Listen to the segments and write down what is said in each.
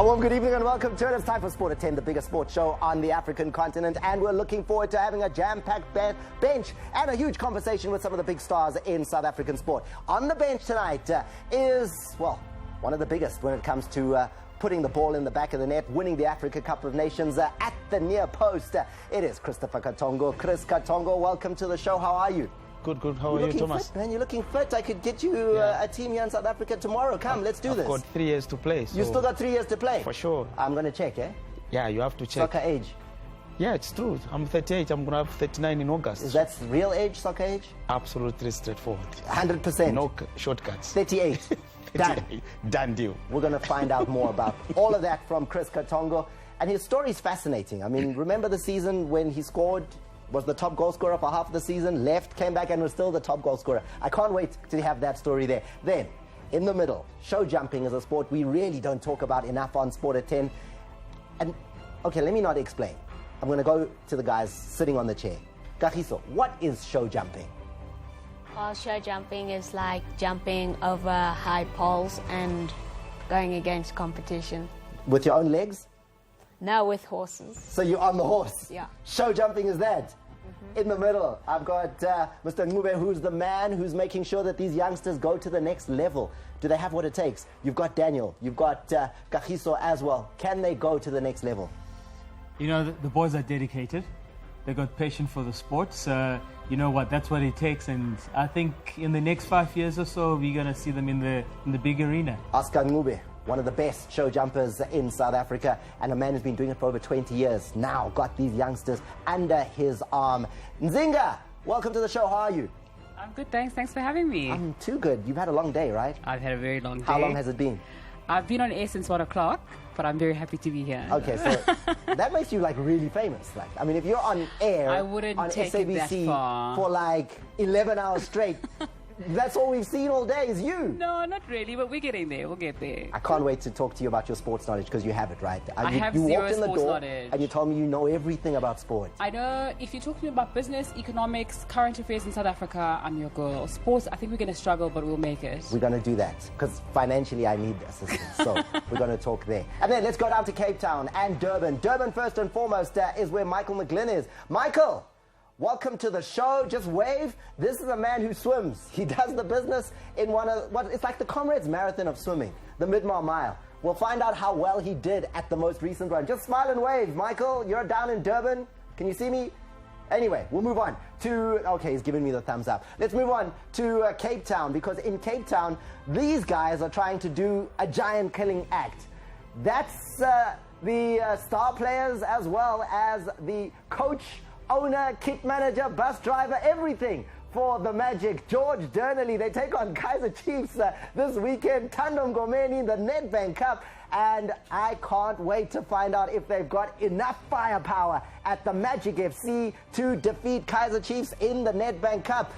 A warm good evening and welcome to it. It's time for Sport at 10, the biggest sports show on the African continent, and we're looking forward to having a jam-packed bench and a huge conversation with some of the big stars in South African sport. On the bench tonight is, well, one of the biggest when it comes to putting the ball in the back of the net, winning the Africa Cup of Nations at the near post. It is Christopher Katongo. Chris Katongo, welcome to the show. How are you? Good. How are you, Thomas? Fit, man. You're looking fit. I could get you a team here in South Africa tomorrow. Come, let's do this. I've got 3 years to play. So you still got 3 years to play? For sure. I'm going to check, eh? Yeah, you have to check. Soccer age? Yeah, it's true. I'm 38. I'm going to have 39 in August. Is that real age, soccer age? Absolutely straightforward. 100%? No shortcuts. 38. Done. Done deal. We're going to find out more about all of that from Chris Katongo. And his story is fascinating. I mean, remember the season when he scored, was the top goal scorer for half of the season, left, came back and was still the top goal scorer. I can't wait to have that story there. Then, in the middle, show jumping is a sport we really don't talk about enough on Sport at 10. And, okay, let me not explain. I'm going to go to the guys sitting on the chair. Kagiso, what is show jumping? Well, show jumping is like jumping over high poles and going against competition. With your own legs? No, with horses. So you're on the horse? Yeah. Show jumping is that? In the middle, I've got Mr. Ngube, who's the man who's making sure that these youngsters go to the next level. Do they have what it takes? You've got Daniel, you've got Kagiso as well. Can they go to the next level? You know, the boys are dedicated. They've got passion for the sport. So, you know what, that's what it takes. And I think in the next 5 years or so, we're going to see them in the big arena. Oscar Ngube, one of the best show jumpers in South Africa, and a man who's been doing it for over 20 years. Now got these youngsters under his arm. Nzinga, welcome to the show. How are you? I'm good, thanks. Thanks for having me. I'm too good. You've had a long day, right? I've had a very long day. How long has it been? I've been on air since 1 o'clock, but I'm very happy to be here. Okay, so that makes you like really famous. Like, I mean, if you're on air I wouldn't on take it that SABC far. for like 11 hours straight, that's all we've seen all day is you. No, not really, but we're getting there. We'll get there. I can't wait to talk to you about your sports knowledge because you have it, right? I have you zero walked in the sports door knowledge. and you told me you know everything about sport. I know if you're talking about business, economics, current affairs in South Africa, I'm your girl. Sports, I think we're going to struggle, but we'll make it. We're going to do that because financially I need assistance. So we're going to talk there. And then let's go down to Cape Town and Durban. Durban, first and foremost, is where Michael McGlynn is. Michael, welcome to the show. Just wave. This is a man who swims. He does the business in one of what it's like the Comrades Marathon of swimming, the Midmar Mile. We'll find out how well he did at the most recent run. Just smile and wave. Michael, you're down in Durban. Can you see me? Anyway, we'll move on to, okay, he's giving me the thumbs up. Let's move on to Cape Town, because in Cape Town, these guys are trying to do a giant killing act. That's the star players as well as the coach, owner, kit manager, bus driver, everything for the Magic. George Durnelly, they take on Kaizer Chiefs this weekend. Thando Mngomeni in the Nedbank Cup. And I can't wait to find out if they've got enough firepower at the Magic FC to defeat Kaizer Chiefs in the Nedbank Cup.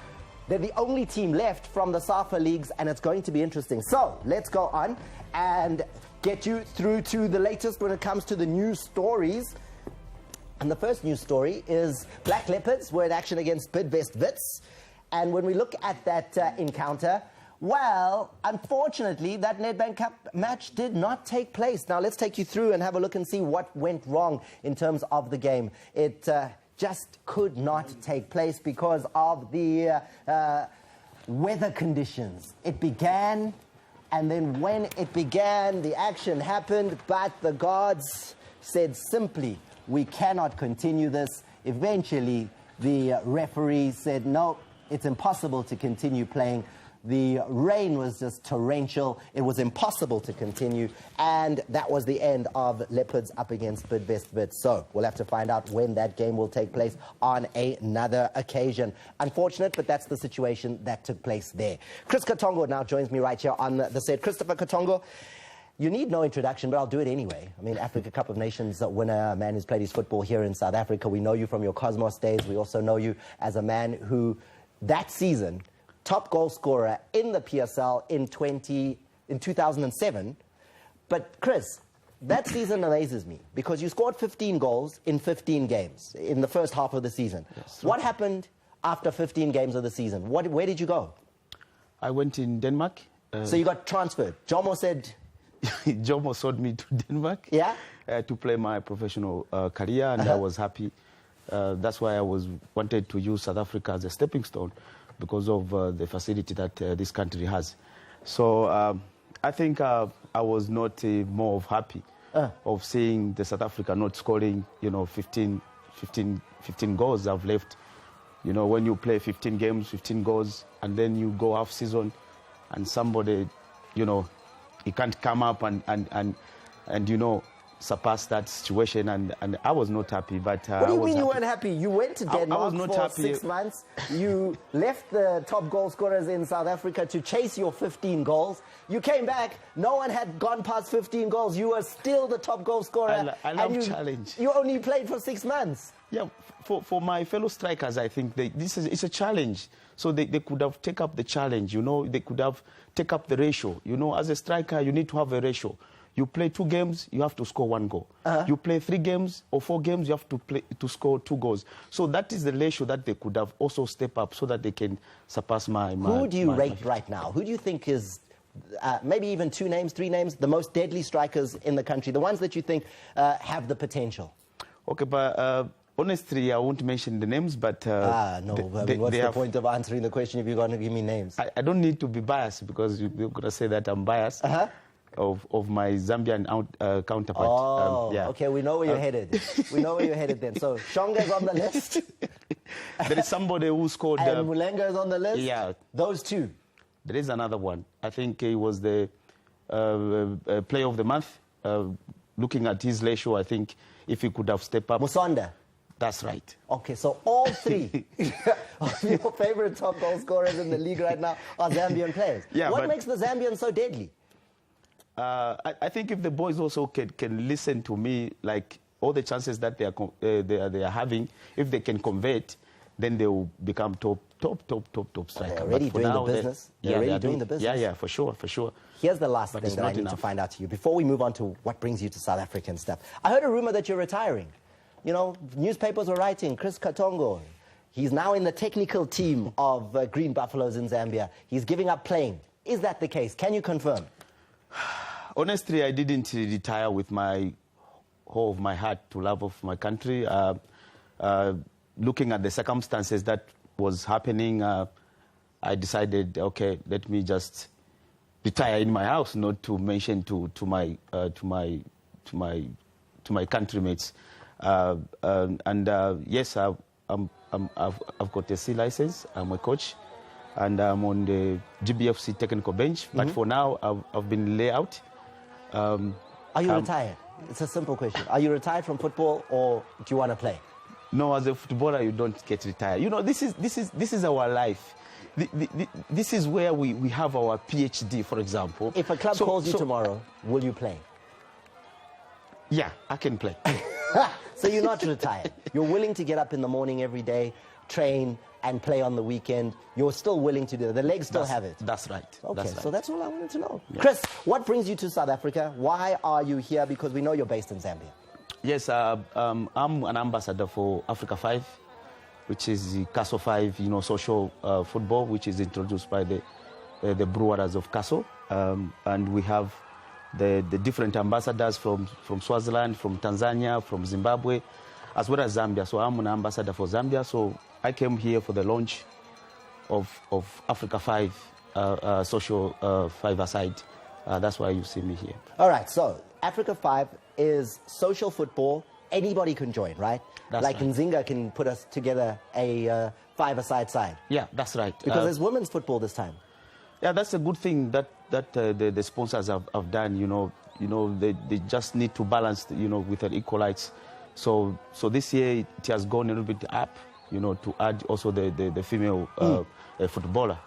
They're the only team left from the SAFA leagues, and it's going to be interesting. So let's go on and get you through to the latest when it comes to the news stories. And the first news story is Black Leopards were in action against Bidvest Wits. And when we look at that encounter, well, unfortunately, that Nedbank Cup match did not take place. Now, let's take you through and have a look and see what went wrong in terms of the game. It just could not take place because of the weather conditions. It began, and then when it began, the action happened, but the guards said simply, we cannot continue this. Eventually, the referee said, no, it's impossible to continue playing. The rain was just torrential. It was impossible to continue. And that was the end of Leopards up against Bidvest Wits. So we'll have to find out when that game will take place on another occasion. Unfortunate, but that's the situation that took place there. Chris Katongo now joins me right here on the set. Christopher Katongo, you need no introduction, but I'll do it anyway. I mean, Africa Cup of Nations winner, a man who's played his football here in South Africa. We know you from your Cosmos days. We also know you as a man who, that season, top goal scorer in the PSL in 2007. But Chris, that season amazes me because you scored 15 goals in 15 games in the first half of the season. Yes. What happened after 15 games of the season? Where did you go? I went in Denmark. So you got transferred. Jomo said, Jomo sold me to Denmark. Yeah? To play my professional career, and I was happy. That's why I wanted to use South Africa as a stepping stone because of the facility that this country has. So I think I was not more of happy of seeing the South Africa not scoring, 15 goals I've left. When you play 15 games, 15 goals, and then you go half season, and somebody, he can't come up and surpass that situation, and I was not happy. But what do you mean you happy. weren't happy? You went to Denmark I was not for happy. 6 months. You left the top goal scorers in South Africa to chase your 15 goals. You came back. No one had gone past 15 goals. You were still the top goal scorer. I love challenge. You only played for 6 months. Yeah, for my fellow strikers, I think it's a challenge. So they could have taken up the challenge. They could have taken up the ratio. As a striker, you need to have a ratio. You play 2 games, you have to score 1 goal. You play 3 games or 4 games, you have to score 2 goals. So that is the ratio that they could have also stepped up so that they can surpass my Who do you rate right now? Who do you think is, maybe even 2 names, 3 names, the most deadly strikers in the country, the ones that you think have the potential? Okay, but honestly, I won't mention the names, but... no, what's the point of answering the question if you're going to give me names? I don't need to be biased because you're going to say that I'm biased. Of my Zambian counterpart. Oh, okay, we know where you're headed. We know where you're headed then. So, Shonga's on the list. There is somebody who scored... And Mulenga's on the list? Yeah. Those 2. There is another one. I think he was the player of the month. Looking at his ratio, I think if he could have stepped up... Musonda? That's right. Okay, so all 3 of your favorite top goal scorers in the league right now are Zambian players. Yeah, what makes the Zambians so deadly? I think if the boys also can listen to me, like all the chances that they are having, if they can convert, then they will become top strikers. They're already doing the business. They're already doing the business. Yeah, for sure. Here's the last thing that I need to find out to you before we move on to what brings you to South African stuff. I heard a rumor that you're retiring. Newspapers were writing, Chris Katongo, he's now in the technical team of Green Buffaloes in Zambia. He's giving up playing. Is that the case? Can you confirm? Honestly, I didn't retire with my whole of my heart to love of my country. Looking at the circumstances that was happening, I decided, okay, let me just retire in my house, not to mention to my countrymates. Yes, I've got a C license. I'm a coach, and I'm on the GBFC technical bench. But for now, I've been laid out. Are you retired? It's a simple question. Are you retired from football, or do you want to play? No, as a footballer, you don't get retired. This is our life. This is where we have our PhD, for example. If a club calls you tomorrow, will you play? Yeah, I can play. So you're not retired. You're willing to get up in the morning every day, train, and play on the weekend. You're still willing to do it. The legs still have it. That's right. Okay, that's right. So that's all I wanted to know. Yeah. Chris, what brings you to South Africa? Why are you here? Because we know you're based in Zambia. Yes, I'm an ambassador for Africa 5, which is the Castle 5, social football, which is introduced by the Brewers of Castle. And we have the different ambassadors from Swaziland, from Tanzania, from Zimbabwe, as well as Zambia. So I'm an ambassador for Zambia. So I came here for the launch of Africa 5 social 5-a-side. That's why you see me here. All right, so Africa 5 is social football. Anybody can join, right? That's like right. Nzinga can put us together a 5-a-side side. Yeah, that's right. Because there's women's football this time. Yeah, that's a good thing that the sponsors have done. They just need to balance, with an equalize. So this year it has gone a little bit up, to add also the female footballer.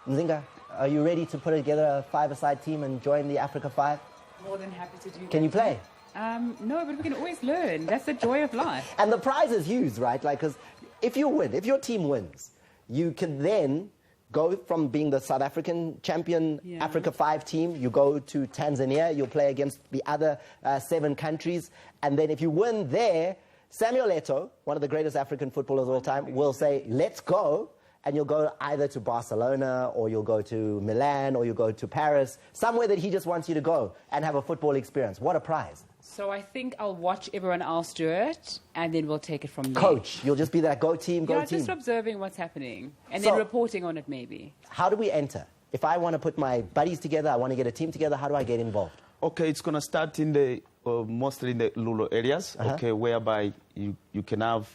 Nzinga, are you ready to put together a 5-a-side team and join the Africa 5? More than happy to do that. Can you play? No, but we can always learn. That's the joy of life. And the prize is huge, right? Like, because if you win, if your team wins, you can then go from being the South African champion Africa 5 team, you go to Tanzania, you'll play against the other 7 countries, and then if you win there, Samuel Eto'o, one of the greatest African footballers of all time, will say, let's go, and you'll go either to Barcelona or you'll go to Milan or you'll go to Paris, somewhere that he just wants you to go and have a football experience. What a prize. So I think I'll watch everyone else do it, and then we'll take it from there. Coach, you'll just be that go team, go team. Just observing what's happening, and then reporting on it maybe. How do we enter? If I want to put my buddies together, I want to get a team together, how do I get involved? Okay, it's going to start in the mostly in the rural areas, okay, whereby you can have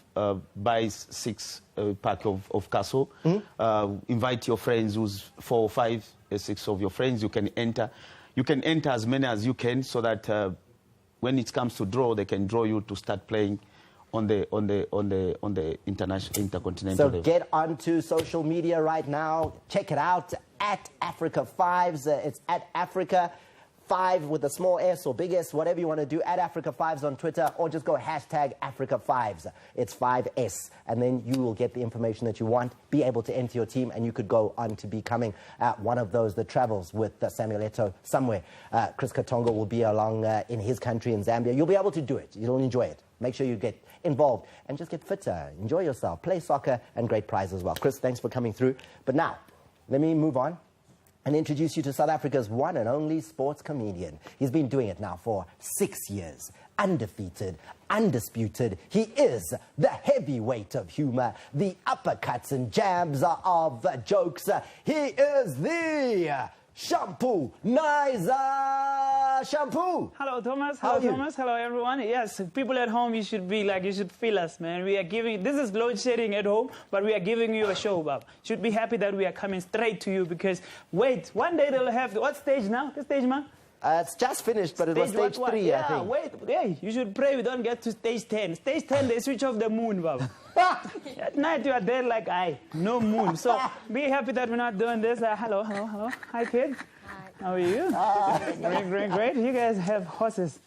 buy 6 pack of castle, invite your friends, who's 4 or 5, 6 of your friends. You can enter as many as you can, so that when it comes to draw, they can draw you to start playing on the intercontinental level. So get onto social media right now. Check it out at Africa Fives. It's at Africa 5 with a small S or big S, whatever you want to do, at Africa Fives on Twitter, or just go hashtag Africa Fives. It's 5S, and then you will get the information that you want, be able to enter your team, and you could go on to becoming one of those that travels with Samuel Eto'o somewhere. Chris Katongo will be along in his country in Zambia. You'll be able to do it. You'll enjoy it. Make sure you get involved and just get fitter, enjoy yourself, play soccer, and great prize as well. Chris, thanks for coming through. But now, let me move on and introduce you to South Africa's one and only sports comedian. He's been doing it now for 6 years. Undefeated, undisputed. He is the heavyweight of humor, the uppercuts and jabs of jokes. He is the Shampoo Niza Shampoo. Hello, Thomas. How Hello, are you? Thomas. Hello, everyone. Yes, people at home, you should feel us, man. We are giving, this is load shedding at home, but we are giving you a show, Bob. Should be happy that we are coming straight to you, because, wait, one day they'll have, what stage now? The stage, man? It's just finished, but it was stage 3, yeah, I think. Wait, hey, you should pray we don't get to stage 10. Stage 10, they switch off the moon, Bob. At night, you are there like, no moon. So be happy that we're not doing this. Hello. Hi, kid. How are you? Great. You guys have horses.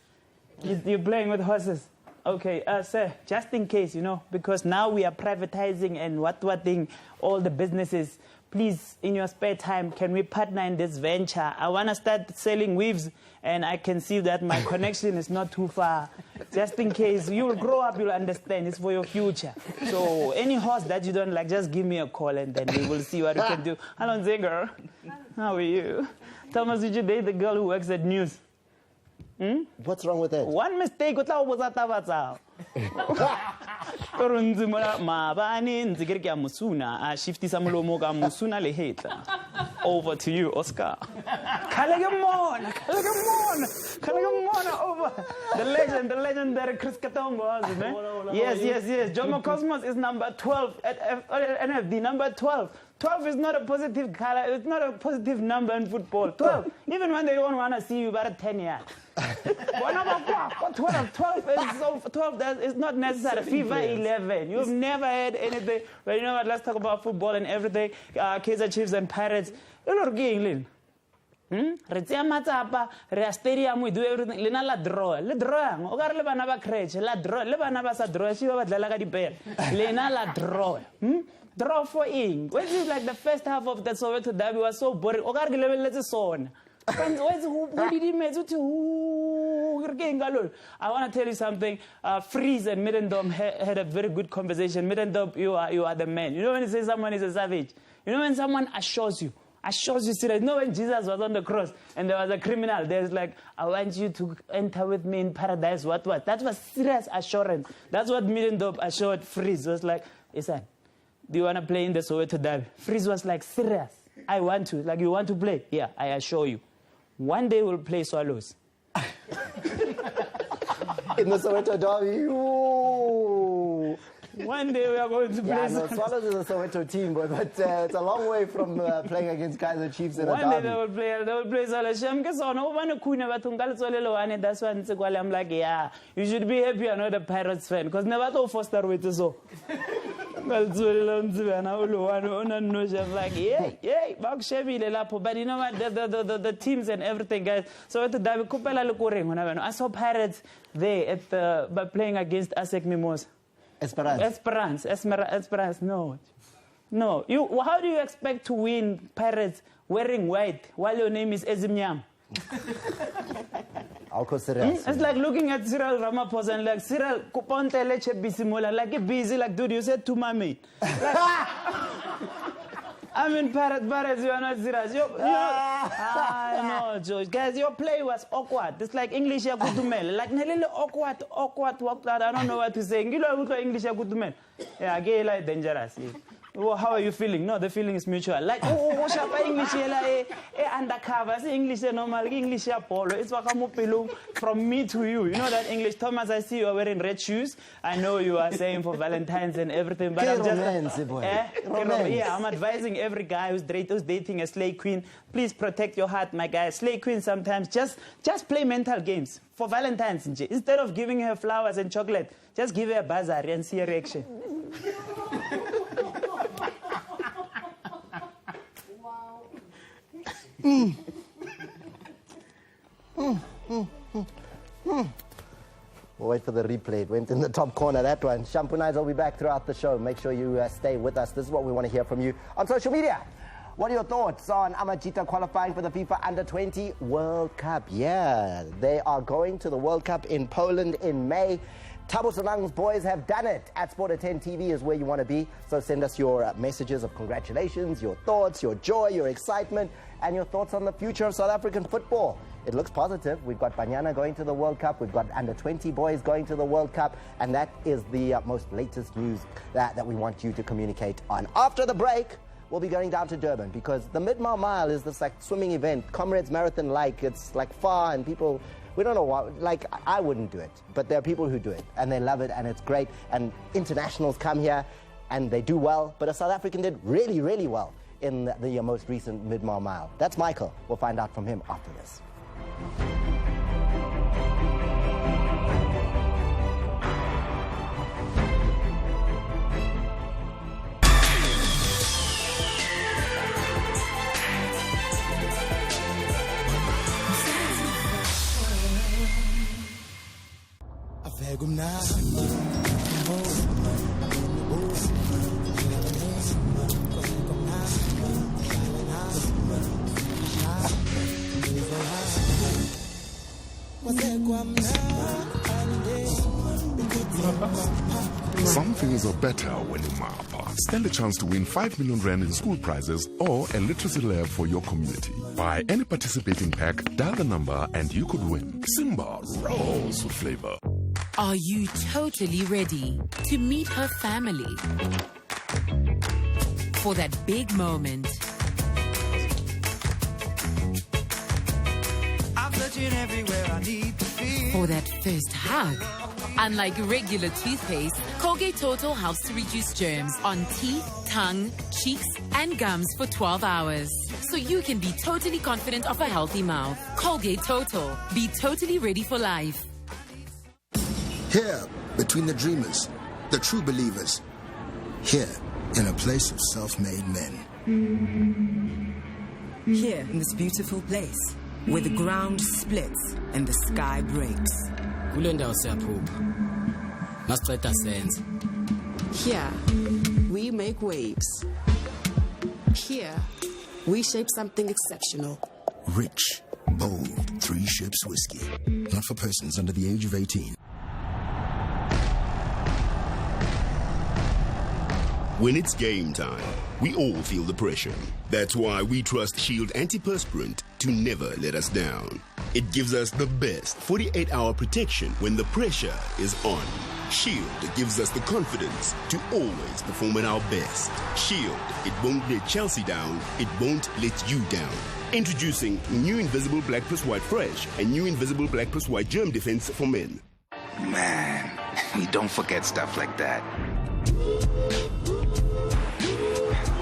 You're playing with horses. Okay, sir, just in case, because now we are privatizing and what thing, all the businesses. Please, in your spare time, can we partner in this venture? I want to start selling weaves, and I can see that my connection is not too far. Just in case, you will grow up, you'll understand. It's for your future. So any horse that you don't like, just give me a call, and then we will see what we can do. Hello, Zinger. How are you? Thomas, did you date the girl who works at news? What's wrong with that? One mistake, over to you, Oscar. Over. The legendary Chris Katongo, man. Yes. Jomo Cosmos is number 12 at NFD, number 12. 12 is not a positive color, it's not a positive number in football. 12, even when they don't want to see you about 10 yards. 12 is not necessary. FIFA 11. You've never had anything. But you know what? Let's talk about football and everything. Kaizer Chiefs and Pirates. You know, England. Stadium, we do everything. Lena la draw. Le draw. Ogar le bana ba crèche. La draw. Le bana ba sa draw. She ba dlala ka dipere. Lena la draw. Draw for ing. When is like the first half of the Soweto derby was so boring. Ogar ke level let's son. I want to tell you something. Freeze and Middendorp had a very good conversation. Middendorp, you are the man. You know when you say someone is a savage? You know when someone assures you serious. You know when Jesus was on the cross and there was a criminal, there's like, I want you to enter with me in paradise, what? That was serious assurance. That's what Middendorp assured Freeze. It was like, listen, do you want to play in the Soweto derby? Freeze was like, serious. I want to. Like, you want to play? Yeah, I assure you. One day we'll play Swallows. In the Soweto derby. Ooh. One day we are going to play. Yeah, no, Swallows is a Soweto team, but it's a long way from playing against Kaizer Chiefs in a derby. One day they will play Swallows. That's why I'm like, yeah, you should be happy you're not a Pirates fan, because never to foster with us. I'm like, yeah, but you know what, the teams and everything, guys. So I saw Pirates there at playing against ASEC Mimos. Esperance. No. How do you expect to win Pirates wearing white while your name is Ezimnyam? It's like looking at Cyril Ramaphosa and like, Cyril, kuponte leche bisimola, like busy, like, dude, you said to mommy. Like, I mean, Pirates, you are not serious. No, George. Guys, your play was awkward. It's like English ya kutumel. Like, awkward. I don't know what to say. English ya kutumel. Yeah, gay like dangerous. Oh, how are you feeling? No, the feeling is mutual. Like, English undercover. English normal. English polo. It's from me to you. You know that English. Thomas, I see you are wearing red shoes. I know you are saying for Valentine's and everything, but I'm just I'm advising every guy who's dating a slay queen, please protect your heart, my guy. Slay queen sometimes just play mental games for Valentine's. Instead of giving her flowers and chocolate, just give her a bazaar and see a reaction. We'll wait for the replay. It went in the top corner, that one. Shampunais will be back throughout the show. Make sure you stay with us. This is what we want to hear from you on social media. What are your thoughts on Amajita qualifying for the FIFA Under-20 World Cup? Yeah, they are going to the World Cup in Poland in May. Thabo Sonang's boys have done it. At Sport at 10 TV is where you want to be. So send us your messages of congratulations, your thoughts, your joy, your excitement, and your thoughts on the future of South African football. It looks positive. We've got Banyana going to the World Cup. We've got Under-20 boys going to the World Cup. And that is the most latest news that we want you to communicate on. After the break, we'll be going down to Durban because the Midmar Mile is this like swimming event, Comrades Marathon like. It's like far and people... We don't know what, like, I wouldn't do it, but there are people who do it, and they love it, and it's great, and internationals come here, and they do well, but a South African did really, really well in the most recent Midmar Mile. That's Michael. We'll find out from him after this. Some things are better when you map. Stand a chance to win 5 million rand in school prizes or a literacy lab for your community. Buy any participating pack, dial the number, and you could win. Simba rolls with flavor. Are you totally ready to meet her family? For that big moment. I'm searching everywhere I need to be. For that first hug. Unlike regular toothpaste, Colgate Total helps to reduce germs on teeth, tongue, cheeks, and gums for 12 hours. So you can be totally confident of a healthy mouth. Colgate Total. Be totally ready for life. Here, between the dreamers, the true believers. Here, in a place of self-made men. Here, in this beautiful place, where the ground splits and the sky breaks. Here, we make waves. Here, we shape something exceptional. Rich, bold, 3 Ships whiskey. Not for persons under the age of 18. When it's game time, we all feel the pressure. That's why we trust Shield Antiperspirant to never let us down. It gives us the best 48-hour protection when the pressure is on. Shield gives us the confidence to always perform at our best. Shield, it won't let Chelsea down, it won't let you down. Introducing new Invisible Black Plus White Fresh and new Invisible Black Plus White Germ Defense for men. Man, we don't forget stuff like that.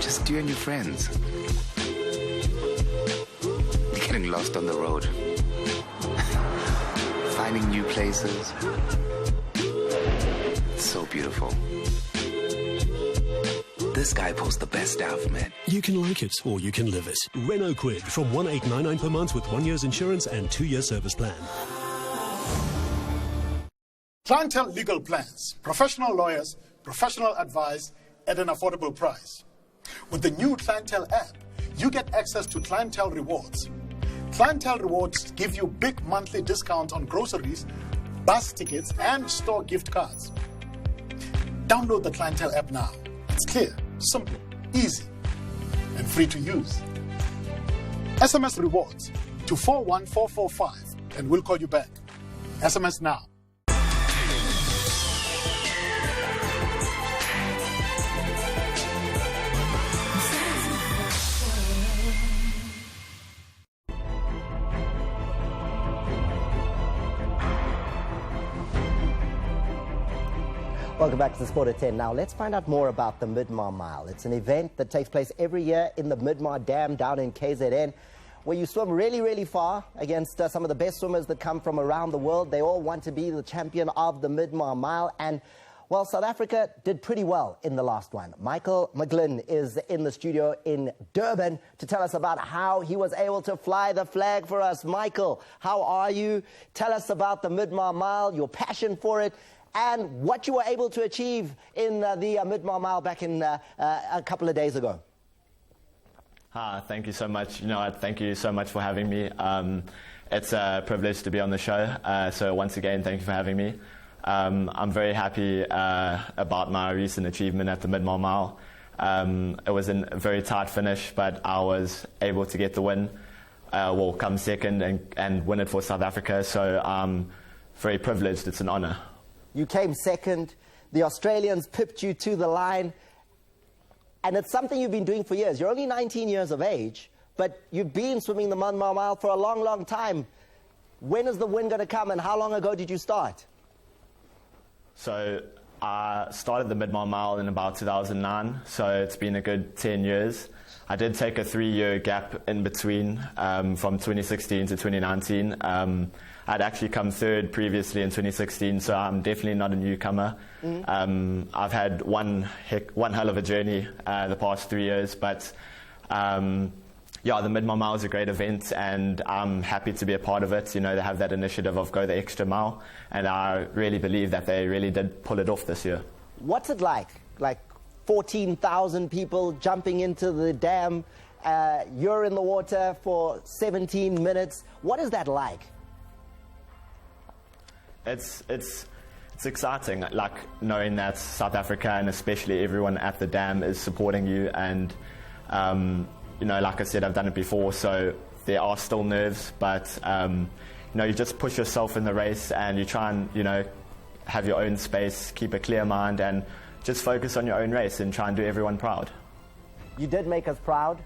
Just you and your friends. Getting lost on the road. Finding new places. It's so beautiful. This guy pulls the best out of it. You can like it or you can live it. Renault Quid from 1899 per month with 1 year's insurance and 2-year service plan. Clientele Legal Plans. Professional lawyers, professional advice at an affordable price. With the new Clientele app, you get access to Clientele Rewards. Clientele Rewards give you big monthly discounts on groceries, bus tickets, and store gift cards. Download the Clientele app now. It's clear, simple, easy. and free to use. SMS rewards to 41445 and we'll call you back. SMS now. Welcome back to the Sport at 10. Now, let's find out more about the Midmar Mile. It's an event that takes place every year in the Midmar Dam down in KZN, where you swim really, really far against some of the best swimmers that come from around the world. They all want to be the champion of the Midmar Mile. And, well, South Africa did pretty well in the last one. Michael McGlynn is in the studio in Durban to tell us about how he was able to fly the flag for us. Michael, how are you? Tell us about the Midmar Mile, your passion for it, and what you were able to achieve in the Midmar Mile back in a couple of days ago. Thank you so much. Thank you so much for having me. It's a privilege to be on the show. So once again, thank you for having me. I'm very happy about my recent achievement at the Midmar Mile. It was a very tight finish, but I was able to get the win, come second and win it for South Africa. So I'm very privileged. It's an honor. You came second. The Australians pipped you to the line. And it's something you've been doing for years. You're only 19 years of age, but you've been swimming the Midmar Mile for a long, long time. When is the win going to come, and how long ago did you start? So I started the Midmar Mile in about 2009, so it's been a good 10 years. I did take a 3-year gap in between from 2016 to 2019. I'd actually come third previously in 2016, so I'm definitely not a newcomer. I've had one hell of a journey the past 3 years, but the Midmar Mile is a great event, and I'm happy to be a part of it. They have that initiative of go the extra mile, and I really believe that they really did pull it off this year. What's it like? Like 14,000 people jumping into the dam, you're in the water for 17 minutes. What is that like? It's exciting, like knowing that South Africa and especially everyone at the dam is supporting you, and like I said, I've done it before, so there are still nerves, but you just push yourself in the race and you try and have your own space, keep a clear mind, and just focus on your own race and try and do everyone proud. You did make us proud.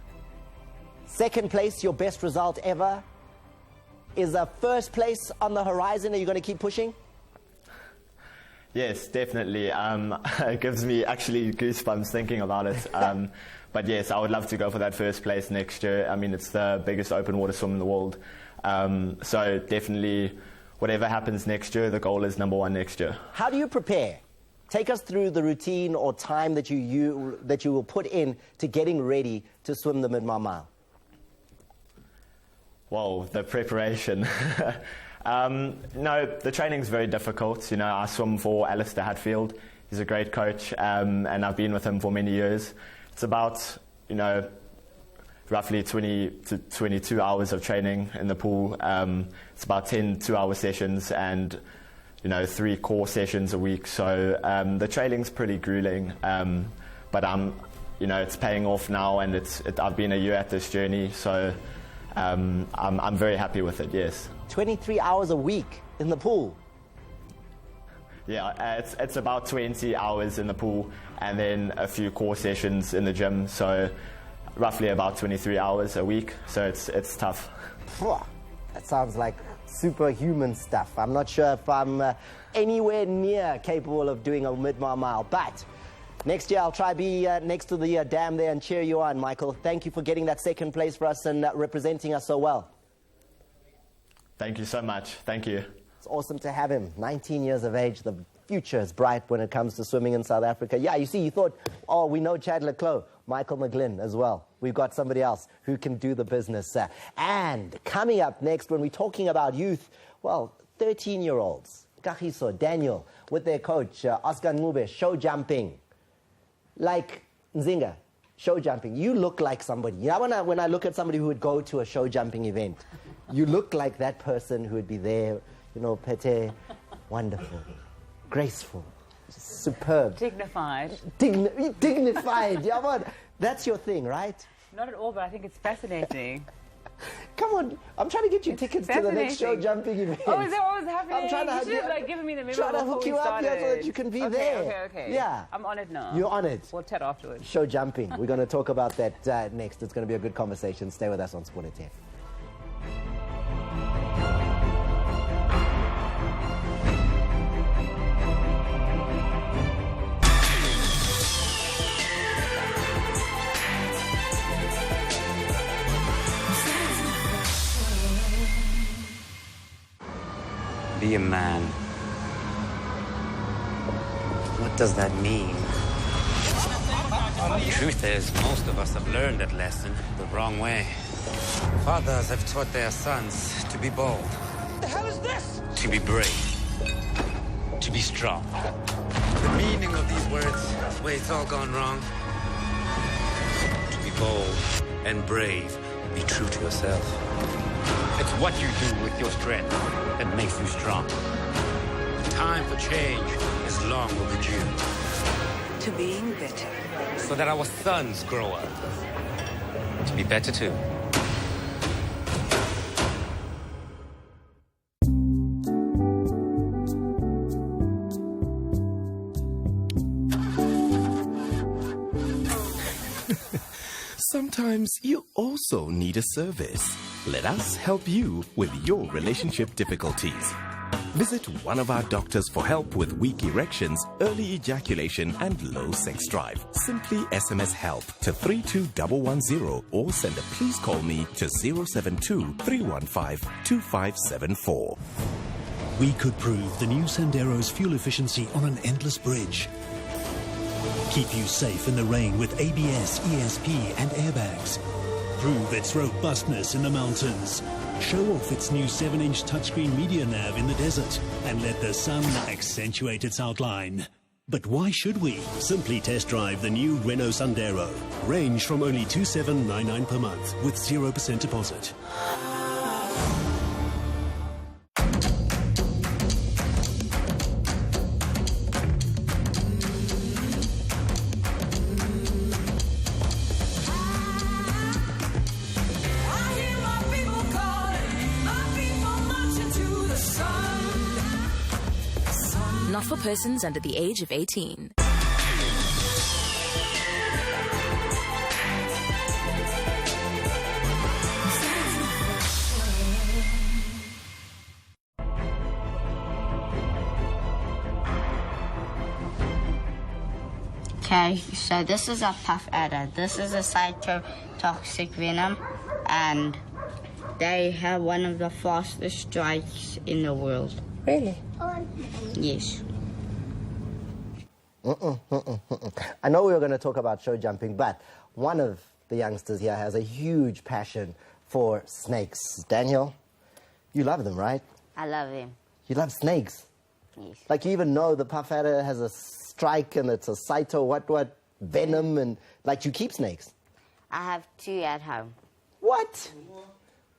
Second place, your best result ever. Is a first place on the horizon? Are you going to keep pushing? Yes, definitely. It gives me actually goosebumps thinking about it. But yes, I would love to go for that first place next year. I mean, it's the biggest open water swim in the world. So definitely, whatever happens next year, the goal is #1 next year. How do you prepare? Take us through the routine or time that you will put in to getting ready to swim the Midmar Mile. Well, the preparation. No, the training's very difficult. I swim for Alistair Hatfield. He's a great coach, and I've been with him for many years. It's about, roughly 20 to 22 hours of training in the pool. It's about 10 2-hour sessions and, 3 core sessions a week. So the training's pretty grueling, but it's paying off now, and I've been a year at this journey, so I'm very happy with it, yes. 23 hours a week in the pool? Yeah, it's about 20 hours in the pool and then a few core sessions in the gym, so roughly about 23 hours a week, so it's tough. That sounds like superhuman stuff. I'm not sure if I'm anywhere near capable of doing a Midmar Mile, but next year I'll try be next to the dam there and cheer you on, Michael. Thank you for getting that second place for us and representing us so well. Thank you so much. Thank you. It's awesome to have him. 19 years of age. The future is bright when it comes to swimming in South Africa. Yeah, you see, you thought, oh, we know Chad Leclos. Michael McGlynn as well. We've got somebody else who can do the business. And coming up next, when we're talking about youth, well, 13-year-olds, Kagiso, Daniel, with their coach, Oscar Ngube, show jumping. Like Nzinga, show jumping. You look like somebody. You know, when I look at somebody who would go to a show jumping event, you look like that person who would be there, pete, wonderful, graceful, superb. Dignified. Dignified. Yeah, but that's your thing, right? Not at all, but I think it's fascinating. Come on, I'm trying to get you tickets to the next show jumping event. Oh, is that what was happening? I'm trying to you should have like, given me the memo try to before hook we you up started. here so that you can be there. Okay. Yeah. I'm on it now. You're on it. We'll chat afterwards. Show jumping. We're going to talk about that next. It's going to be a good conversation. Stay with us on Sport at 10. Be a man. What does that mean? The truth is, most of us have learned that lesson the wrong way. Fathers have taught their sons to be bold. What the hell is this? To be brave. To be strong. The meaning of these words, where it's all gone wrong. To be bold and brave. Be true to yourself. It's what you do with your strength that makes you strong. The time for change is long overdue. To being better. So that our sons grow up to be better too. Sometimes you also need a service. Let us help you with your relationship difficulties. Visit one of our doctors for help with weak erections, early ejaculation, and low sex drive. Simply SMS HELP to 32110 or send a please call me to 072-315-2574. We could prove the new Sandero's fuel efficiency on an endless bridge. Keep you safe in the rain with ABS, ESP, and airbags. Prove its robustness in the mountains. Show off its new 7-inch touchscreen media nav in the desert and let the sun accentuate its outline. But why should we? Simply test drive the new Renault Sandero. Range from only $2,799 per month with 0% deposit. Not for persons under the age of 18. Okay, so this is a puff adder. This is a cytotoxic venom, and they have one of the fastest strikes in the world. Really? Yes. I know we were going to talk about show jumping, but one of the youngsters here has a huge passion for snakes. Daniel, you love them, right? I love them. You love snakes? Yes. Like you even know the puff adder has a strike and it's a cyto venom, and like you keep snakes? I have 2 at home. What?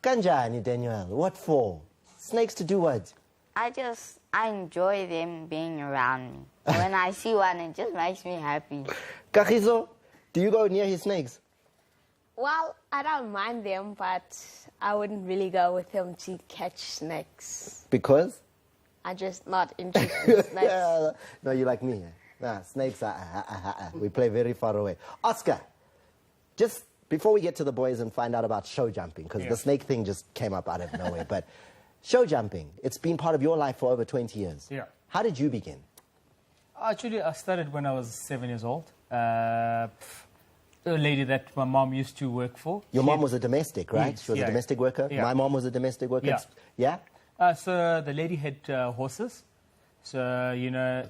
Kanjani, Daniel, what for? Snakes to do what? I enjoy them being around me. When I see one, it just makes me happy. Kagiso, do you go near his snakes? Well, I don't mind them, but I wouldn't really go with him to catch snakes. Because? I'm just not interested in snakes. Yeah, no, you like me. Nah, snakes, we play very far away. Oscar, just before we get to the boys and find out about show jumping, because the snake thing just came up out of nowhere, but show jumping, it's been part of your life for over 20 years. Yeah. How did you begin? Actually, I started when I was 7 years old. A lady that my mom used to work for. Your mom was a domestic, right? Yes, She was a domestic worker? Yeah. My mom was a domestic worker? Yeah. Yeah? So the lady had horses. So, you know,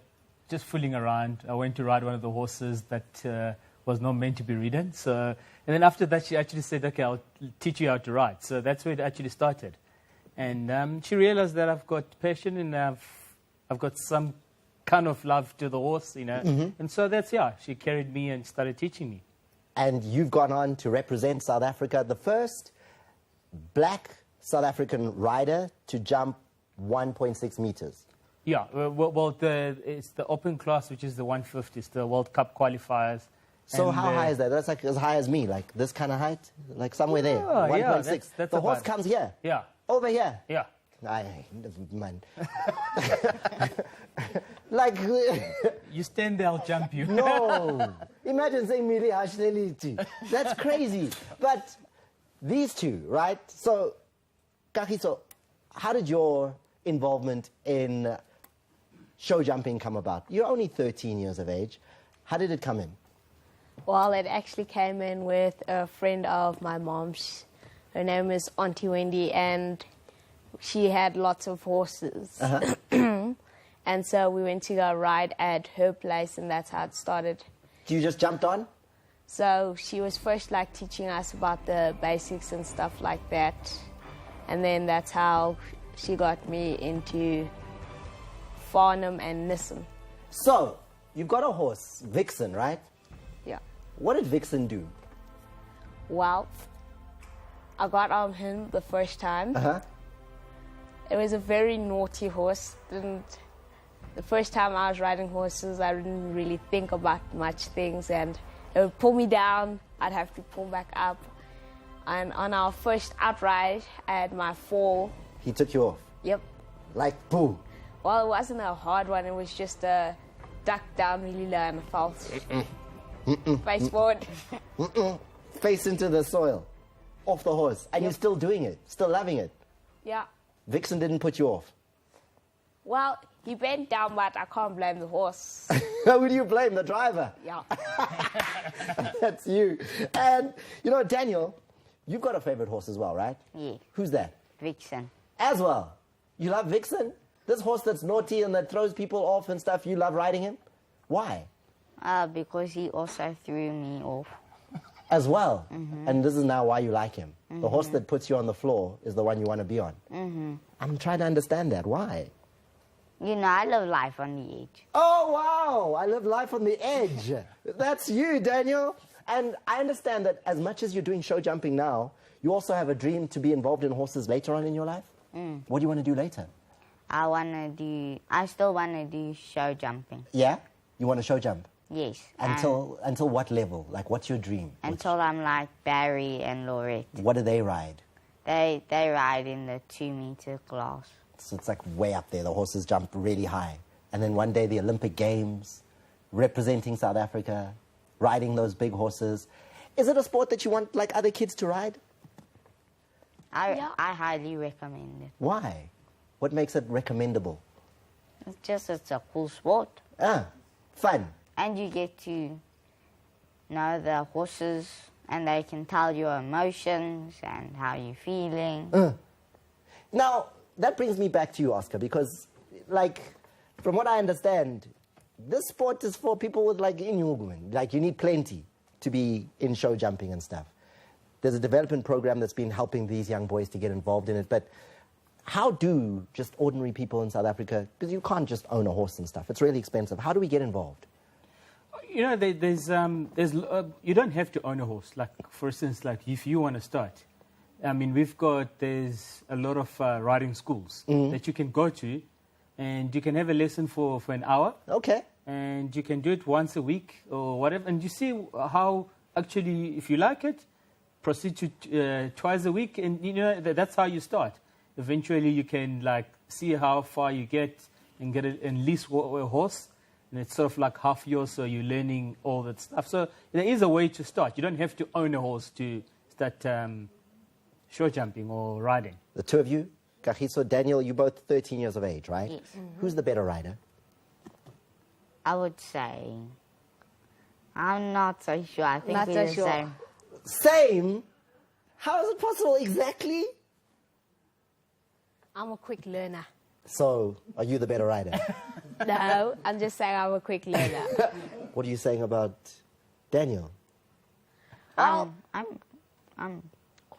just fooling around. I went to ride one of the horses that was not meant to be ridden. So, and then after that, she actually said, okay, I'll teach you how to ride. So that's where it actually started. And she realized that I've got passion and I've got some kind of love to the horse, you know. And so that's, she carried me and started teaching me. And you've gone on to represent South Africa, the first black South African rider to jump 1.6 meters. Yeah, well, it's the open class, which is the 150s, the World Cup qualifiers. So And, how high is that? That's like as high as me, like this kind of height? Like somewhere there, 1.6. That's the horse about- comes here? Yeah. Over here? Yeah. Never mind. Like... You stand there, I'll jump you. No. Imagine saying Mili Hashleliti. That's crazy. But these two, right? So, Kagiso, how did your involvement in show jumping come about? You're only 13 years of age. How did it come in? Well, it actually came in with a friend of my mom's. Her name is Auntie Wendy, and she had lots of horses. And so we went to go ride at her place, and that's how it started. You just jumped on? So she was first like teaching us about the basics and stuff like that. And then that's how she got me into Farnham and Nissan. So, you've got a horse, Vixen, right? Yeah. What did Vixen do? Well, I got on him the first time. It was a very naughty horse. The first time I was riding horses, I didn't really think about much things, and it would pull me down. I'd have to pull back up. And on our first outride, I had my fall. He took you off? Yep. Like, boo. Well, it wasn't a hard one. It was just a duck down really low and I fell face forward. Face into the soil. Off the horse. And you're still doing it. Still loving it. Yeah. Vixen didn't put you off. Well, he bent down, but I can't blame the horse. Who do you blame? The driver? Yeah. That's you. And, you know, Daniel, you've got a favorite horse as well, right? Yeah. Who's that? Vixen. As well. You love Vixen? This horse that's naughty and that throws people off and stuff, you love riding him? Why? Because he also threw me off. As well? And this is now why you like him. The horse that puts you on the floor is the one you want to be on. I'm trying to understand that. Why? You know, I live life on the edge. Oh, wow. I live life on the edge. That's you, Daniel. And I understand that as much as you're doing show jumping now, you also have a dream to be involved in horses later on in your life? What do you want to do later? I still want to do show jumping. Yeah? You want to show jump? Yes. Until what level? Like, what's your dream? Until I'm like Barry and Laurette. What do they ride? They ride in the 2-meter class. So it's like way up there. The horses jump really high. And then one day the Olympic Games, representing South Africa, riding those big horses. Is it a sport that you want like other kids to ride? I highly recommend it. Why? What makes it recommendable? It's a cool sport. Fun. And you get to know the horses, and they can tell your emotions and how you're feeling. Now, that brings me back to you, Oscar, because, like, from what I understand, this sport is for people with, like, inyugwen. Like, you need plenty to be in show jumping and stuff. There's a development program that's been helping these young boys to get involved in it, but how do just ordinary people in South Africa, because you can't just own a horse and stuff, it's really expensive, how do we get involved? You know, you don't have to own a horse. Like, for instance, like if you want to start, I mean, there's a lot of riding schools that you can go to, and you can have a lesson for an hour. Okay. And you can do it once a week or whatever, and you see how actually, if you like it, proceed to twice a week, and you know that's how you start. Eventually, you can like see how far you get and get a lease a horse. And it's sort of like half yours, so you're learning all that stuff. So there is a way to start. You don't have to own a horse to start show jumping or riding. The two of you, Kagiso, Daniel, you're both 13 years of age, right? Yes. Who's the better rider? I would say, I'm not so sure. I think Not we're so the sure. same. Same? How is it possible exactly? I'm a quick learner. So, are you the better rider? No, I'm just saying I'm a quick learner. What are you saying about Daniel? I'm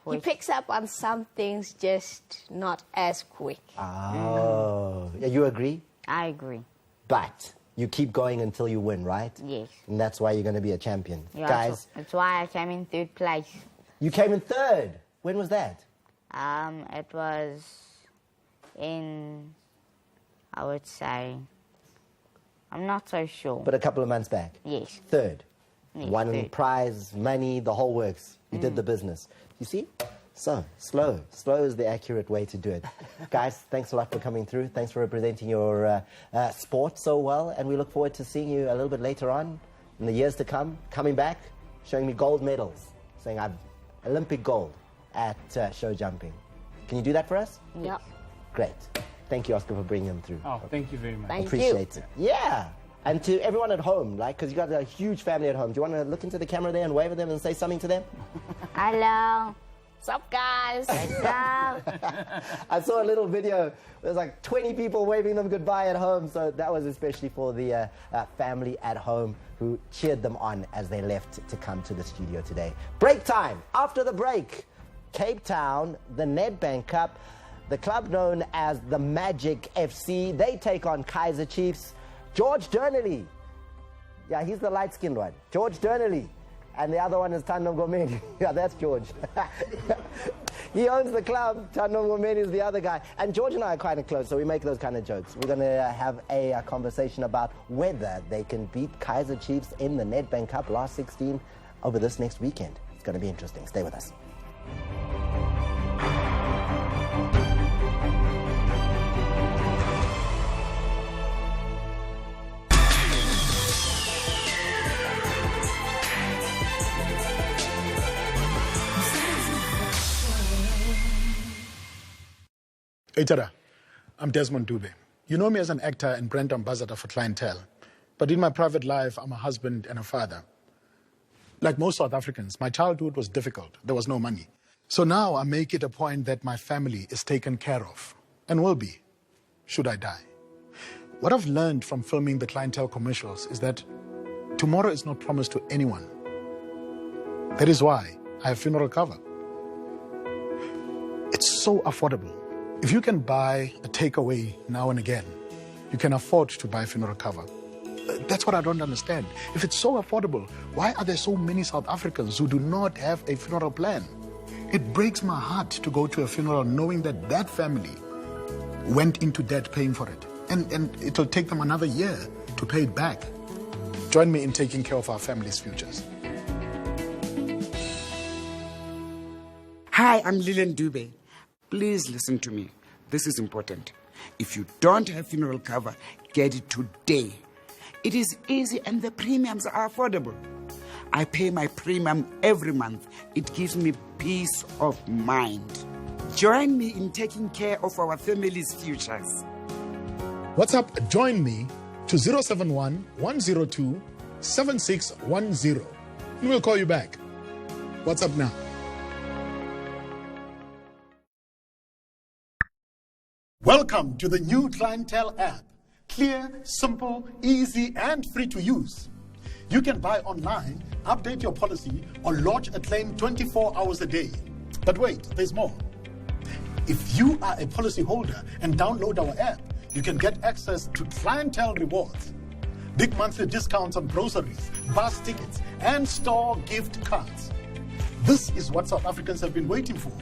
He picks up on some things, just not as quick. Oh. Yeah, you agree? I agree. But you keep going until you win, right? Yes. And that's why you're going to be a champion. Yeah, Guys, that's why I came in 3rd place. you came in 3rd. When was that? It was in, I would say, I'm not so sure. But a couple of months back. Yes. 3rd. Won prize, money, the whole works. You did the business. You see? So, slow. Slow is the accurate way to do it. Guys, thanks a lot for coming through. Thanks for representing your sport so well. And we look forward to seeing you a little bit later on in the years to come, coming back, showing me gold medals, saying I've Olympic gold at show jumping. Can you do that for us? Yeah. Great. Thank you, Oscar, for bringing them through. Oh, thank you very much. Appreciate it. Yeah. And to everyone at home, like, because you got a huge family at home, do you want to look into the camera there and wave at them and say something to them? Hello. What's up, guys? What's up? I saw a little video. There's like 20 people waving them goodbye at home. So that was especially for the family at home who cheered them on as they left to come to the studio today. Break time. After the break, Cape Town, the Nedbank Cup, the club known as the Magic FC. They take on Kaizer Chiefs. George Durnelly. Yeah, he's the light-skinned one. George Durnelly. And the other one is Tandom Gomeni. Yeah, that's George. He owns the club. Tandom Gomeni is the other guy. And George and I are kind of close, so we make those kind of jokes. We're going to have a conversation about whether they can beat Kaizer Chiefs in the Nedbank Cup last 16 over this next weekend. It's going to be interesting. Stay with us. Hey, Tada. I'm Desmond Dube. You know me as an actor and brand ambassador for clientele. But in my private life, I'm a husband and a father. Like most South Africans, my childhood was difficult. There was no money. So now I make it a point that my family is taken care of, and will be, should I die. What I've learned from filming the clientele commercials is that tomorrow is not promised to anyone. That is why I have funeral cover. It's so affordable. If you can buy a takeaway now and again, you can afford to buy funeral cover. That's what I don't understand. If it's so affordable, why are there so many South Africans who do not have a funeral plan? It breaks my heart to go to a funeral knowing that that family went into debt paying for it. And it'll take them another year to pay it back. Join me in taking care of our family's futures. Hi, I'm Lillian Dube. Please listen to me. This is important. If you don't have funeral cover, get it today. It is easy and the premiums are affordable. I pay my premium every month. It gives me peace of mind. Join me in taking care of our family's futures. WhatsApp join me to 071 102 7610 and we'll call you back. What's up now? Welcome to the new Clientele app. Clear, simple, easy, and free to use. You can buy online, update your policy, or lodge a claim 24 hours a day. But wait, there's more. If you are a policy holder and download our app, you can get access to Clientele rewards. Big monthly discounts on groceries, bus tickets, and store gift cards. This is what South Africans have been waiting for.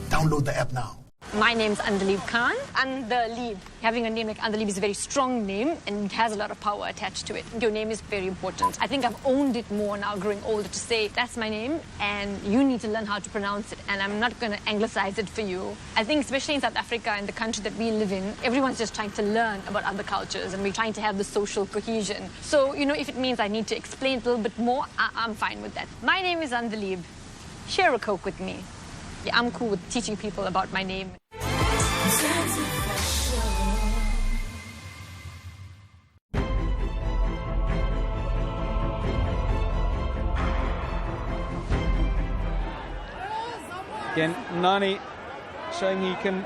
Download the app now. My name's Andalib Khan. Andalib. Having a name like Andalib is a very strong name and it has a lot of power attached to it. Your name is very important. I think I've owned it more now growing older to say, that's my name and you need to learn how to pronounce it and I'm not going to anglicize it for you. I think especially in South Africa and the country that we live in, everyone's just trying to learn about other cultures and we're trying to have the social cohesion. So, you know, if it means I need to explain it a little bit more, I'm fine with that. My name is Andalib. Share a Coke with me. Yeah, I'm cool with teaching people about my name. Again, Nani showing he can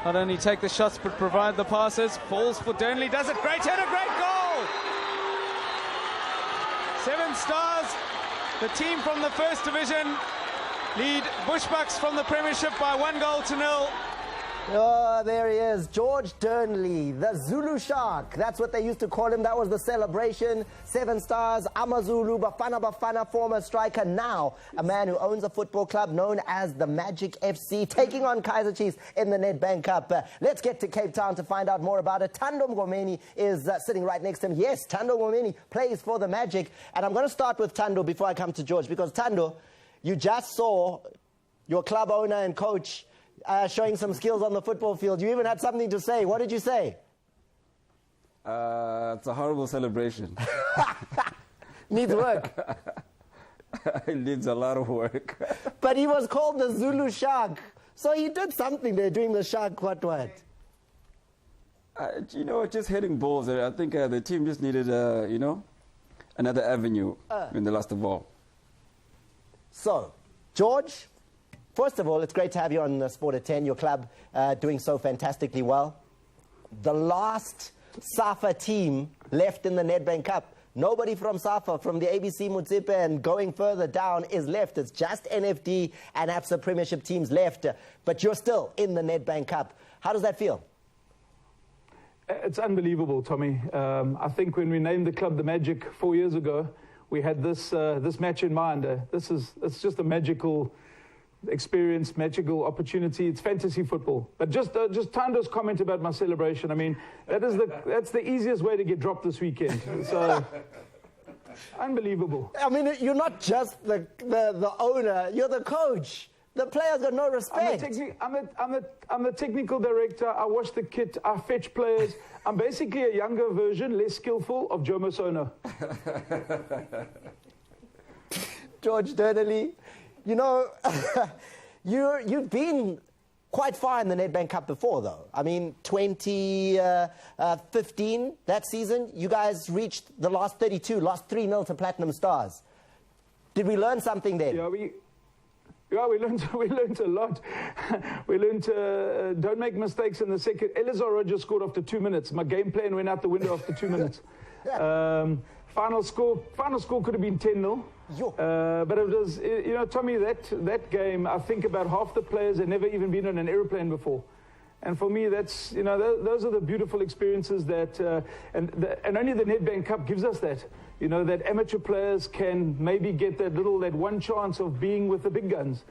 not only take the shots but provide the passes. Falls for Durnley, does it. Great hit, a great goal! 7 Stars, the team from the first division, lead Bushbucks from the Premiership by 1-0. Oh, there he is, George Durnley, the Zulu Shark. That's what they used to call him. That was the celebration. 7 stars, Amazulu, Bafana Bafana, former striker. Now, a man who owns a football club known as the Magic FC, taking on Kaizer Chiefs in the Nedbank Cup. Let's get to Cape Town to find out more about it. Thando Mngomeni is sitting right next to him. Yes, Thando Mngomeni plays for the Magic. And I'm going to start with Thando before I come to George, because Thando, you just saw your club owner and coach showing some skills on the football field. You even had something to say. What did you say? It's a horrible celebration. Needs work. It needs a lot of work. But he was called the Zulu Shark. So he did something there, doing the shark what? You know, just hitting balls. I think the team just needed, you know, another avenue in the last of all. So, George, first of all, it's great to have you on Sport at 10, your club doing so fantastically well. The last SAFA team left in the Nedbank Cup. Nobody from SAFA, from the ABC Motsepe and going further down is left. It's just NFD and ABSA Premiership teams left. But you're still in the Nedbank Cup. How does that feel? It's unbelievable, Tommy. I think when we named the club the Magic 4 years ago, we had this match in mind. It's just a magical experience, magical opportunity. It's fantasy football. But just Thando's comment about my celebration, I mean, that's the easiest way to get dropped this weekend. So, unbelievable. I mean, you're not just the owner, you're the coach. The players got no respect. I'm the technical director. I wash the kit. I fetch players. I'm basically a younger version, less skillful, of Joe Mosono. George Durnley, you know, you've been quite far in the Nedbank Cup before, though. I mean, 2015, that season, you guys reached the last 32, lost 3-0 to Platinum Stars. Did we learn something then? Yeah, we learned a lot. We learned don't make mistakes in the second. Elizar Rogers scored after 2 minutes. My game plan went out the window after 2 minutes. Final score could have been 10-0. But it was, you know, Tommy, that game, I think about half the players had never even been on an airplane before. And for me, that's, you know, those are the beautiful experiences that, and only the Nedbank Cup gives us that. You know, that amateur players can maybe get that one chance of being with the big guns.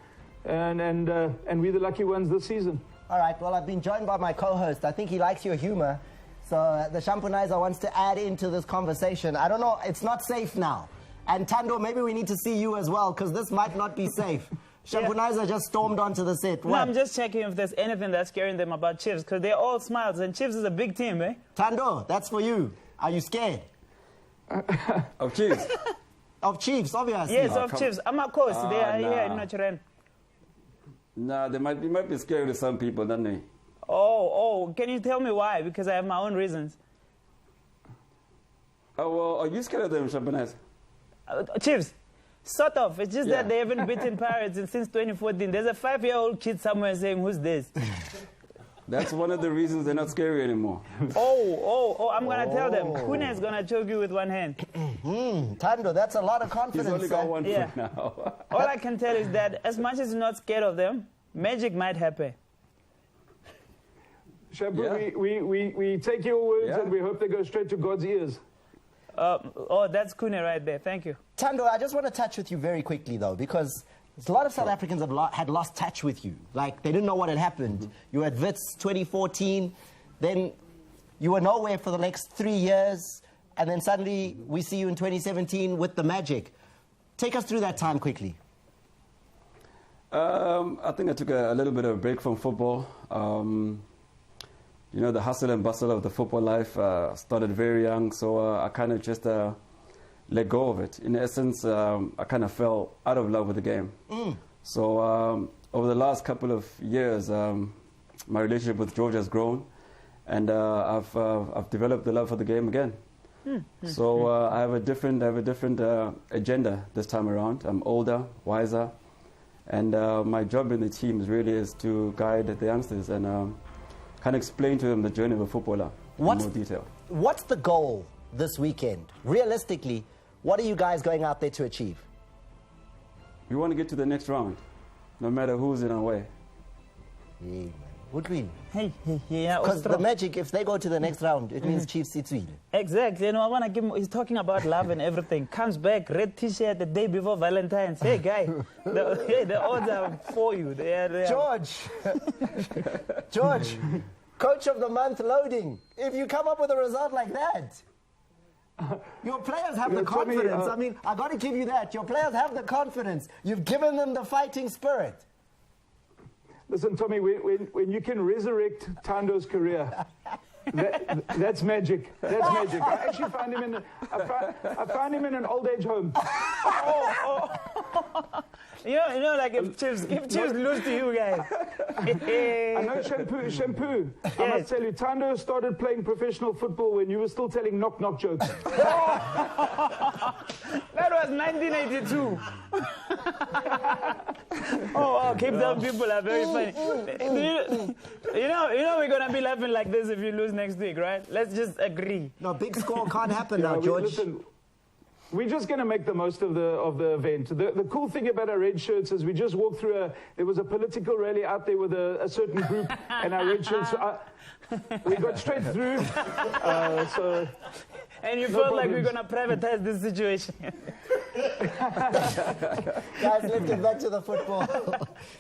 And we're the lucky ones this season. All right, well, I've been joined by my co-host. I think he likes your humor. So the Shampunizer wants to add into this conversation. I don't know, it's not safe now. And Thando, maybe we need to see you as well, because this might not be safe. Shampunizer just stormed onto the set. What? No, I'm just checking if there's anything that's scaring them about Chiefs, because they're all smiles, and Chiefs is a big team, eh? Thando, that's for you. Are you scared? Of Chiefs? Of Chiefs, obviously. Yes, of Chiefs. I'm a course. They are here in Naturen. Nah, they might be scary to some people, don't they? Oh, can you tell me why? Because I have my own reasons. Oh, well, are you scared of them, Shampunizer? Chiefs, sort of. It's just that they haven't beaten Pirates since 2014. There's a 5-year-old kid somewhere saying, who's this? That's one of the reasons they're not scary anymore. I'm going to tell them. Kuna is going to choke you with one hand. Thando, that's a lot of confidence. He's only got one foot now. All I can tell is that as much as you're not scared of them, magic might happen. Shabu, we take your words and we hope they go straight to God's ears. That's Kune right there. Thank you. Thando, I just want to touch with you very quickly, though, because a lot of South Africans had lost touch with you. Like, they didn't know what had happened. You were at Wits 2014, then you were nowhere for the next 3 years, and then suddenly we see you in 2017 with the Magic. Take us through that time quickly. I think I took a little bit of a break from football. You know, the hustle and bustle of the football life started very young, so I kind of just let go of it. In essence, I kind of fell out of love with the game. So over the last couple of years, my relationship with George has grown, and I've developed the love for the game again. So I have a different agenda this time around. I'm older, wiser, and my job in the team is to guide the youngsters and kind of explain to them the journey of a footballer in more detail. What's the goal this weekend? Realistically, what are you guys going out there to achieve? We want to get to the next round, no matter who's in our way. Would we? Yeah. Because the Magic, if they go to the next round, it means Chiefs Itswile. Exactly. I want to give him, he's talking about love and everything. Comes back, red t-shirt the day before Valentine's. Hey, guy, the odds are for you. They are. George. George, coach of the month loading. If you come up with a result like that, your players have the confidence. I mean, I got to give you that. Your players have the confidence. You've given them the fighting spirit. Listen, Tommy, when you can resurrect Tando's career, that's magic. That's magic. I actually found him I found him in an old age home. You know, like if Chiefs lose to you guys. I know shampoo. Yes. I must tell you, Tando started playing professional football when you were still telling knock-knock jokes. That was 1982. Oh, Cape Town people are very funny. You know we're going to be laughing like this if you lose next week, right? Let's just agree. No, big score can't happen now, George. Listen, we're just going to make the most of the event. The cool thing about our red shirts is we just walked through there was a political rally out there with a certain group, and our red shirts, we got straight through. And you felt like we're going to privatize this situation. Guys, let's get back to the football,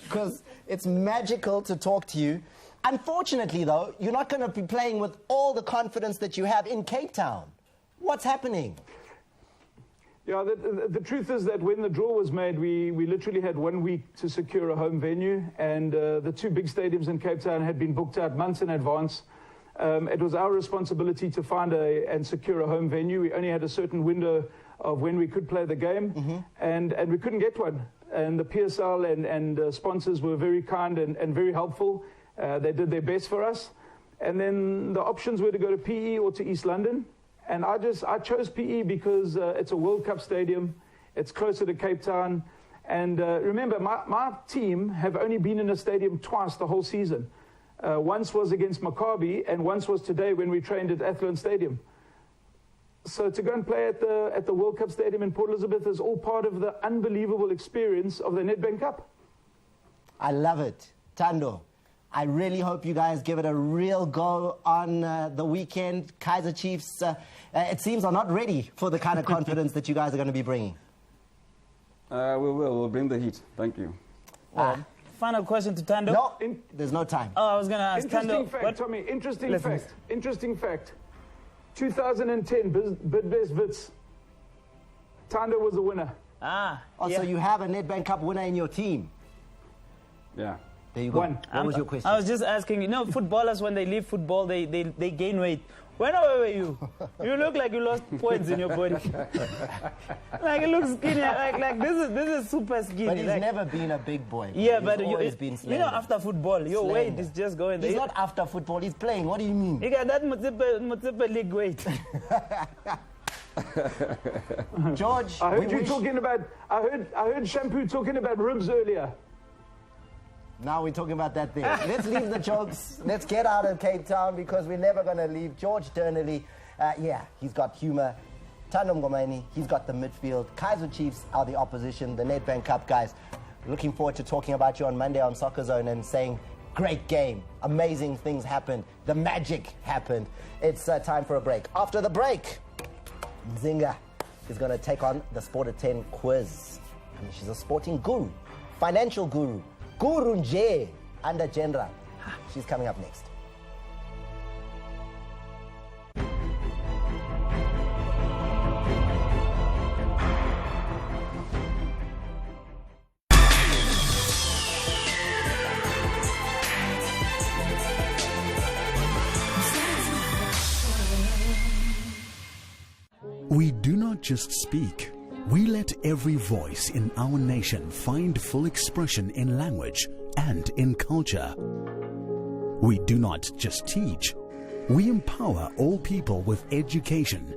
because it's magical to talk to you. Unfortunately, though, you're not going to be playing with all the confidence that you have in Cape Town. What's happening? Yeah, the truth is that when the draw was made, we literally had 1 week to secure a home venue, and the two big stadiums in Cape Town had been booked out months in advance. It was our responsibility to find and secure a home venue. We only had a certain window of when we could play the game, and we couldn't get one. And the PSL and sponsors were very kind and very helpful. They did their best for us. And then the options were to go to PE or to East London. And I chose PE because it's a World Cup stadium. It's closer to Cape Town. And remember, my team have only been in a stadium twice the whole season. Once was against Maccabi, and once was today when we trained at Athlone Stadium. So to go and play at the World Cup Stadium in Port Elizabeth is all part of the unbelievable experience of the Nedbank Cup. I love it. Tando, I really hope you guys give it a real go on the weekend. Kaizer Chiefs, it seems, are not ready for the kind of confidence that you guys are going to be bringing. We will. We'll bring the heat. Thank you. Final question to Tando. No, there's no time. Oh, I was going to ask Interesting Tando. fact, Tommy. Interesting fact. 2010 Bidbest Wits. Tando was the winner. So you have a Nedbank Cup winner in your team. Yeah. There you go. What was your question? I was just asking, footballers, when they leave football, they gain weight. Where were you? You look like you lost points in your body. Like you look skinny. Like this is super skinny. But he's never been a big boy. Yeah, he's but always been slender. After football, your weight is just going there. He's not after football. He's playing. What do you mean? You got that Motsepe League weight. George, I heard Shampoo talking about ribs earlier. Now we're talking about that there. Let's leave the jokes. Let's get out of Cape Town, because we're never going to leave. George Durnelly, he's got humour. Tando Mngomeni, he's got the midfield. Kaizer Chiefs are the opposition, the Nedbank Cup guys. Looking forward to talking about you on Monday on Soccer Zone and saying, great game. Amazing things happened. The magic happened. It's time for a break. After the break, Mzinga is going to take on the Sport at 10 quiz. I mean, she's a sporting guru, financial guru. Guru Nje under General. She's coming up next. We do not just speak. We let every voice in our nation find full expression in language and in culture. We do not just teach. We empower all people with education.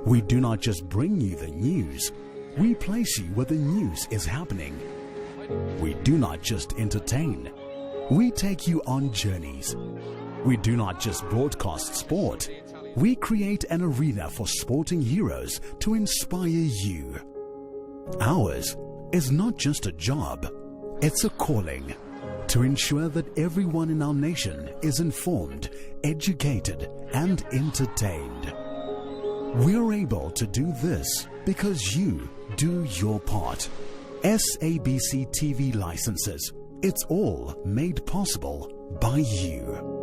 We do not just bring you the news. We place you where the news is happening. We do not just entertain. We take you on journeys. We do not just broadcast sport. We create an arena for sporting heroes to inspire you. Ours is not just a job, it's a calling. to ensure that everyone in our nation is informed, educated, and entertained. We're able to do this because you do your part. SABC TV licenses. It's all made possible by you.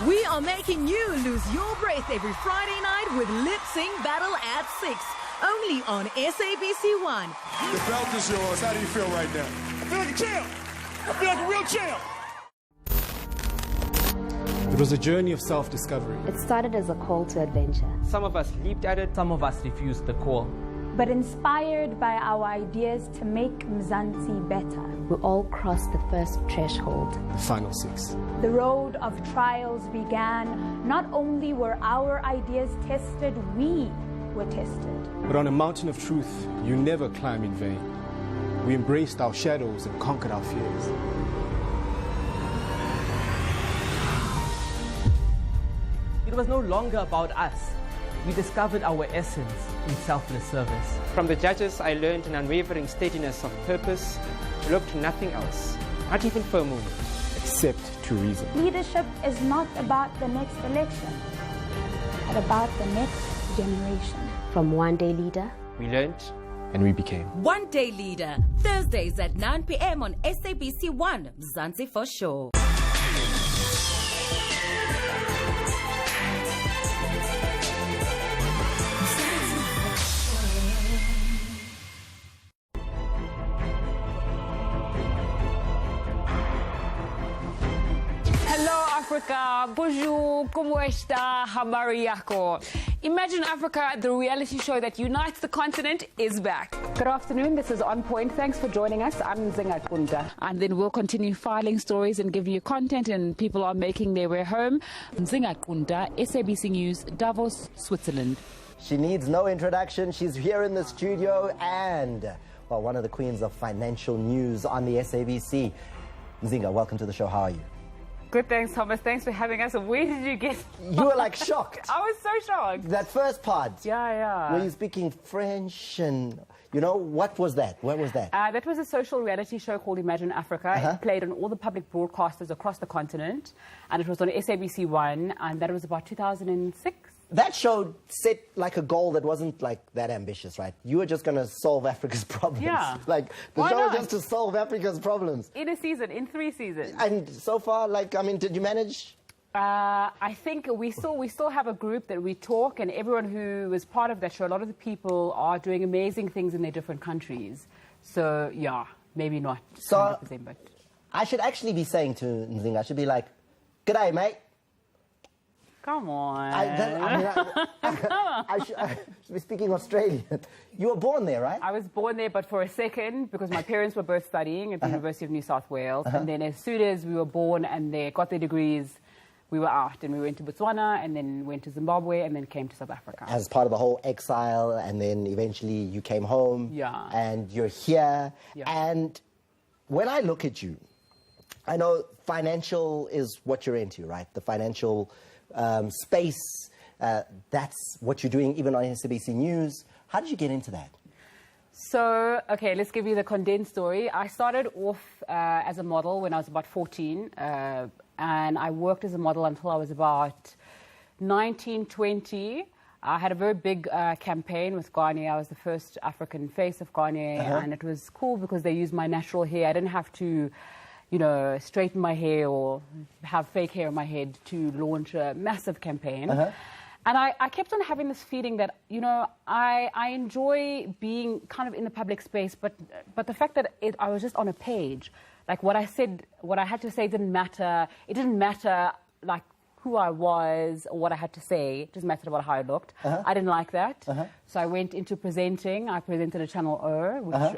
We are making you lose your breath every Friday night with Lip Sync Battle at 6, only on SABC 1. The belt is yours. How do you feel right now? I feel like a champ. I feel like a real champ. It was a journey of self-discovery. It started as a call to adventure. Some of us leaped at it, some of us refused the call. But inspired by our ideas to make Mzansi better, we all crossed the first threshold. The final 6. The road of trials began. Not only were our ideas tested, we were tested. But on a mountain of truth, you never climb in vain. We embraced our shadows and conquered our fears. It was no longer about us. We discovered our essence in selfless service. From the judges, I learned an unwavering steadiness of purpose. Look to nothing else, not even for a moment. Except to reason. Leadership is not about the next election, but about the next generation. From one day leader, we learned and we became. One Day Leader, Thursdays at 9 p.m. on SABC 1, Mzansi for sure. Africa, bonjour, como esta, habari yako. Imagine Africa, the reality show that unites the continent, is back. Good afternoon, this is On Point. Thanks for joining us. I'm Zinga Kunda. And then we'll continue filing stories and giving you content, and people are making their way home. Zinga Kunda, SABC News, Davos, Switzerland. She needs no introduction. She's here in the studio and, well, one of the queens of financial news on the SABC. Zinga, welcome to the show. How are you? Good, thanks, Thomas. Thanks for having us. Where did you get? You were like shocked. I was so shocked. That first part. Yeah. Were you speaking French and, you know, what was that? Where was that? That was a social reality show called Imagine Africa. It played on all the public broadcasters across the continent, and it was on SABC 1, and that was about 2006. That show set like a goal that wasn't like that ambitious, right? You were just going to solve Africa's problems. Yeah. Like the show was just to solve Africa's problems. In a season, in 3 seasons. And so far, like, I mean, did you manage? I think we still have a group that we talk, and everyone who was part of that show, a lot of the people are doing amazing things in their different countries. So, yeah, maybe not 100%, but... I should actually be saying to Nzinga, I should be like, "G'day, mate." Come on. I should be speaking Australian. You were born there, right? I was born there, but for a second, because my parents were both studying at the University of New South Wales. And then as soon as we were born and they got their degrees, we were out. And we went to Botswana, and then went to Zimbabwe, and then came to South Africa. As part of the whole exile, and then eventually you came home. Yeah. And you're here. Yeah. And when I look at you, I know financial is what you're into, right? The financial... space, that's what you're doing even on SABC News. How did you get into that? So, okay, let's give you the condensed story. I started off as a model when I was about 14, and I worked as a model until I was about 19, 20. I had a very big campaign with Garnier. I was the first African face of Garnier, and it was cool because they used my natural hair. I didn't have to... you know, straighten my hair or have fake hair on my head to launch a massive campaign. And I kept on having this feeling that, you know, I enjoy being kind of in the public space, but the fact that I was just on a page, like what I had to say didn't matter. It didn't matter, like, who I was or what I had to say. It just mattered about how I looked. I didn't like that. So I went into presenting. I presented at Channel O, which,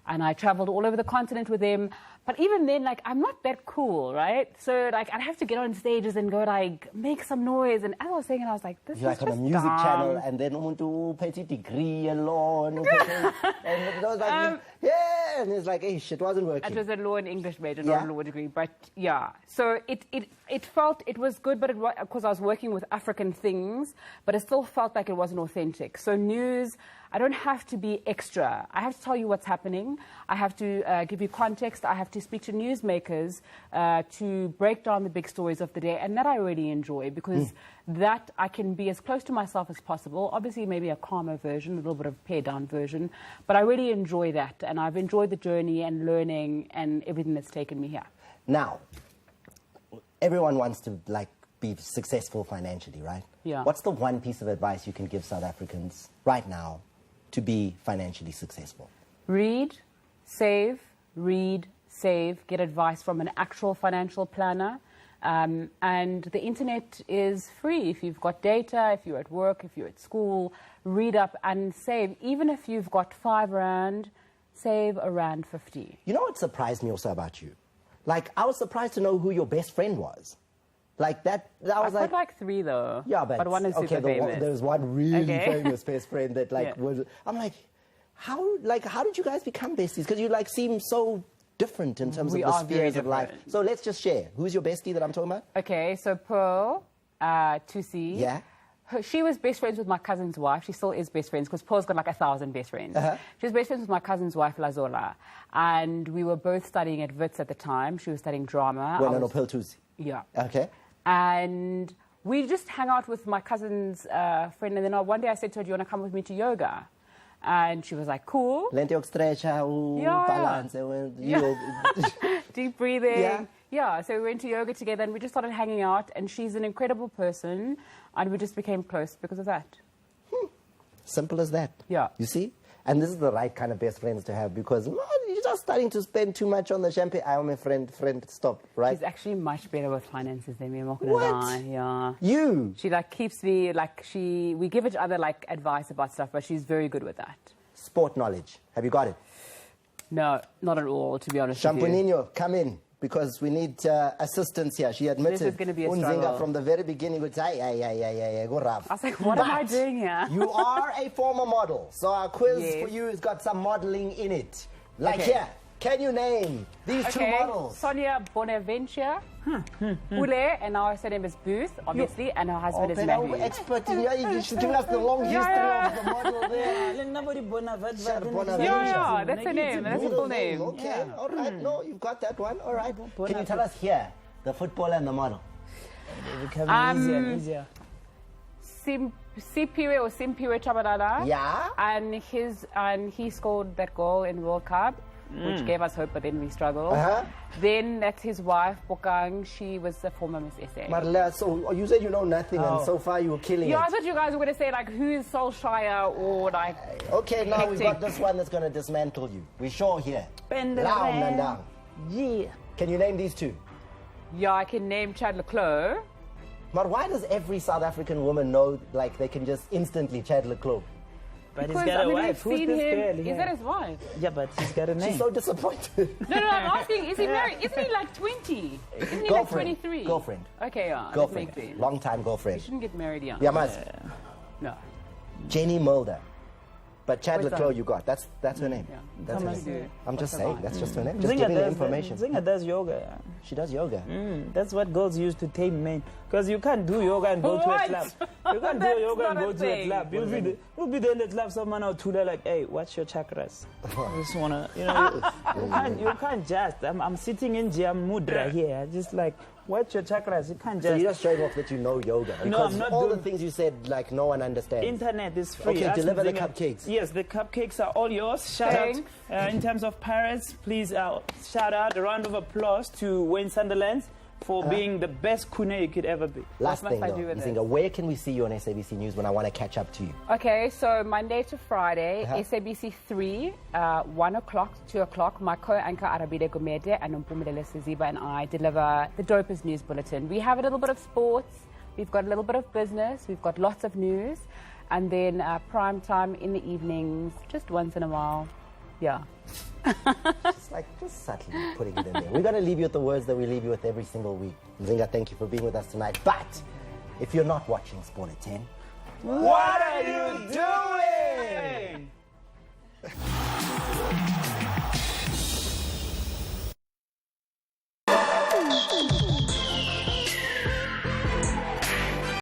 and I traveled all over the continent with them. But even then, like, I'm not that cool, right? So, like, I'd have to get on stages and go, like, make some noise. And as I was saying, I was like, this is like just on a music dumb. channel, and then umuntu petty degree and law, and it was like, yeah, and it's like, it wasn't working. It was a law and English major, not a law degree, but yeah. So it felt, it was good, but because I was working with African things, but it still felt like it wasn't authentic. So news, I don't have to be extra. I have to tell you what's happening. I have to give you context. I have to speak to newsmakers to break down the big stories of the day, and that I really enjoy, because that I can be as close to myself as possible. Obviously, maybe a calmer version, a little bit of pared-down version, but I really enjoy that, and I've enjoyed the journey and learning and everything that's taken me here. Now, everyone wants to, like, be successful financially, right? Yeah. What's the one piece of advice you can give South Africans right now to be financially successful? Read, save, get advice from an actual financial planner. And the internet is free. If you've got data, if you're at work, if you're at school, read up and save. Even if you've got 5 Rand, save a Rand 50. You know what surprised me also about you? Like, I was surprised to know who your best friend was. Like that, I've got like 3 though. Yeah, but one is super famous. There's one really famous best friend that was. I'm like, how did you guys become besties? Because you like seem so different in terms of the spheres of life. So let's just share. Who's your bestie that I'm talking about? Okay, so Pearl, Tusi. Yeah. She was best friends with my cousin's wife. She still is best friends because Pearl's got like 1,000 best friends. She was best friends with my cousin's wife, Lazola. And we were both studying at Wits at the time. She was studying drama. Well, no, Pearl Tusi. Yeah. Okay. And we just hung out with my cousin's friend. And then one day I said to her, do you want to come with me to yoga? And she was like, cool. Balance. Deep breathing. Yeah. Yeah, so we went to yoga together and we just started hanging out. And she's an incredible person. And we just became close because of that. Simple as that. Yeah. You see? And this is the right kind of best friends to have, because you're just starting to spend too much on the champagne. I'm a friend, stop, right? She's actually much better with finances than me, I'm not going What? to lie. Yeah. You? She like keeps me, like we give each other like advice about stuff, but she's very good with that. Sport knowledge. Have you got it? No, not at all, to be honest with you. Champunino, come in, because we need assistance here. She admitted. This is going to be a struggle. from the very beginning would say, go rough. I was like, what am I doing here? You are a former model, so our quiz for you has got some modeling in it. Like here, can you name these 2 models? Sonia Bonaventure, Ule, and now her name is Booth, obviously, and her husband is Matthew. Expert in you should give us the long history of the model there. Yeah, that's the name. That's the full name. Okay, all right. No, you've got that one. All right. Can you tell us here, the footballer and the model? They're becoming easier and easier. Sipiwe or Simpiwe Chabalala. Yeah. And he scored that goal in World Cup, which gave us hope, but then we struggled. Then that's his wife, Bokang. She was a former Miss SA. Marla, so you said you know nothing, and so far you were killing it. I thought you guys were going to say, like, who is Solskjaer or, like... Okay, now we've got this one that's going to dismantle you. We're sure here. Down. Yeah. Can you name these 2? Yeah, I can name Chad Leclerc. But why does every South African woman know, like, they can just instantly Chad Leclerc? But he's got a wife. Who's this girl? Is that his wife? Yeah, but he's got a name. She's so disappointed. No, I'm asking, is he married? Isn't he like 20? Isn't he like 23? Girlfriend. Okay, yeah. Girlfriend. Long time girlfriend. You shouldn't get married young. Yeah, must. No. Jenny Mulder. But Chad Leclerc you got. That's her name. Yeah. That's her name. I'm just saying, that's just her name. Just Zinga giving the does information. Zinga does yoga. She does yoga. That's what girls use to tame men. Because you can't do yoga and go to a club. You can't do yoga and go to a club. You'll be there in the club, someone out to like, hey, what's your chakras? I just wanna, you can't just. I'm sitting in Jam Mudra here. I just like, what's your chakras? You can't just. So you just showing off that you know yoga. Because no, I'm not all the things you said, like, no one understands. Internet is free. Okay, deliver the cupcakes. Yes, the cupcakes are all yours. Shout out. In terms of parents, please shout out a round of applause to Wayne Sunderland for being the best Kune you could ever be. Last what thing, must I do with Nzinga, where can we see you on SABC News when I want to catch up to you? Okay, so Monday to Friday, SABC 3, 1 o'clock to 2 o'clock. My co-anchor Arabide Gomede and Umpumelele Siziba and I deliver the dopest news bulletin. We have a little bit of sports, we've got a little bit of business, we've got lots of news, and then prime time in the evenings, just once in a while. Yeah. just subtly putting it in there. We're going to leave you with the words that we leave you with every single week. Nzinga, thank you for being with us tonight. But if you're not watching Sport at 10, what are you doing?